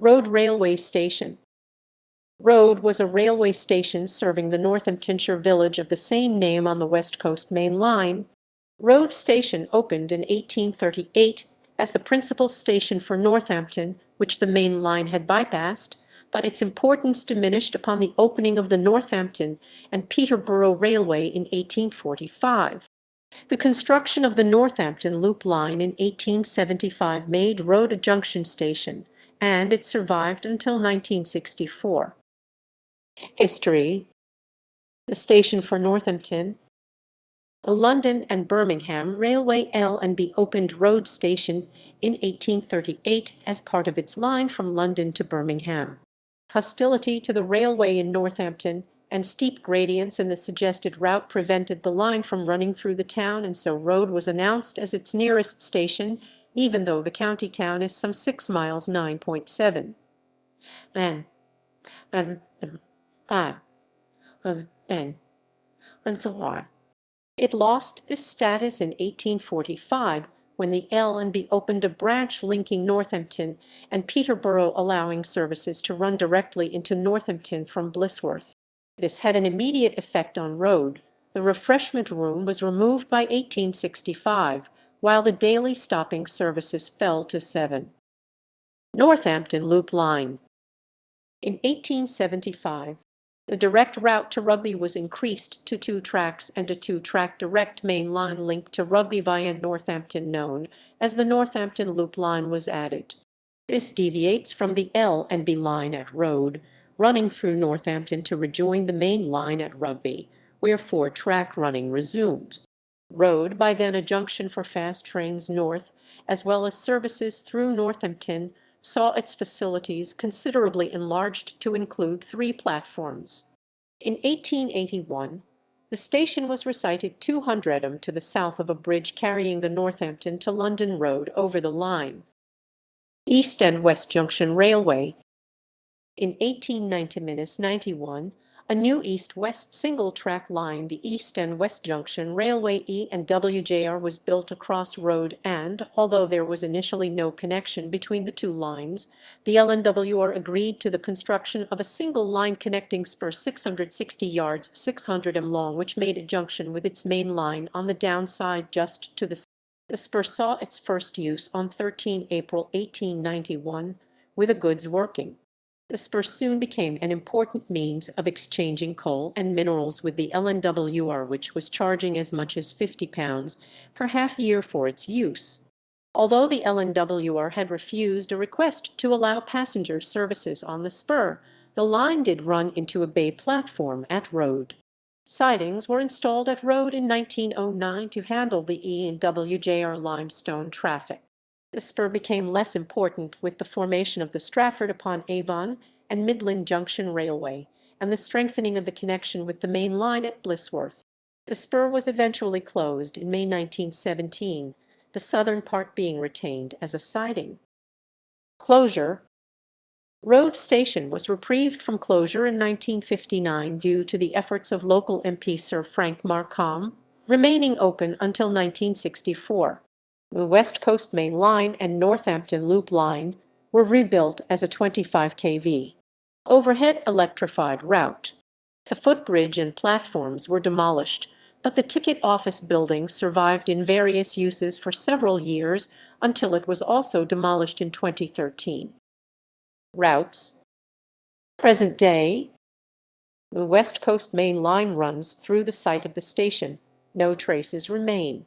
Roade Railway Station. Roade was a railway station serving the Northamptonshire village of the same name on the West Coast Main Line. Roade Station opened in 1838 as the principal station for Northampton, which the main line had bypassed, but its importance diminished upon the opening of the Northampton and Peterborough Railway in 1845. The construction of the Northampton Loop Line in 1875 made Roade a junction station, and it survived until 1964. History. The station for Northampton. The London and Birmingham Railway L&B opened Roade Station in 1838 as part of its line from London to Birmingham. Hostility to the railway in Northampton and steep gradients in the suggested route prevented the line from running through the town, and so Roade was announced as its nearest station, even though the county town is some 6 miles (9.7 It lost this status in 1845 when the L&B opened a branch linking Northampton and Peterborough, allowing services to run directly into Northampton from Blisworth. This had an immediate effect on Roade. The refreshment room was removed by 1865, while the daily stopping services fell to 7. Northampton Loop Line. In 1875, the direct route to Rugby was increased to 2 tracks, and a 2-track direct main line link to Rugby via Northampton, known as the Northampton Loop Line, was added. This deviates from the L&B line at Roade, running through Northampton to rejoin the main line at Rugby, where 4-track running resumed. Roade, by then a junction for fast trains north, as well as services through Northampton, saw its facilities considerably enlarged to include 3 platforms. In 1881, the station was recited 200 to the south of a bridge carrying the Northampton to London Road over the line. East and West Junction Railway. In 1890–91, a new east-west single-track line, the East and West Junction Railway (E&WJR), was built across Roade, and, although there was initially no connection between the 2 lines, the L&WR agreed to the construction of a single line connecting spur 660 yards 600 m long, which made a junction with its main line on the downside just to the south. The spur saw its first use on 13 April 1891, with a goods working. The spur soon became an important means of exchanging coal and minerals with the L&WR, which was charging as much as £50 per half-year for its use. Although the L&WR had refused a request to allow passenger services on the spur, the line did run into a bay platform at Roade. Sidings were installed at Roade in 1909 to handle the E&WJR limestone traffic. The spur became less important with the formation of the Stratford-upon-Avon and Midland Junction Railway, and the strengthening of the connection with the main line at Blisworth. The spur was eventually closed in May 1917, the southern part being retained as a siding. Closure. Roade Station was reprieved from closure in 1959 due to the efforts of local MP Sir Frank Markham, remaining open until 1964. The West Coast Main Line and Northampton Loop Line were rebuilt as a 25 kV overhead electrified route. The footbridge and platforms were demolished, but the ticket office building survived in various uses for several years until it was also demolished in 2013. Routes. Present day. The West Coast Main Line runs through the site of the station. No traces remain.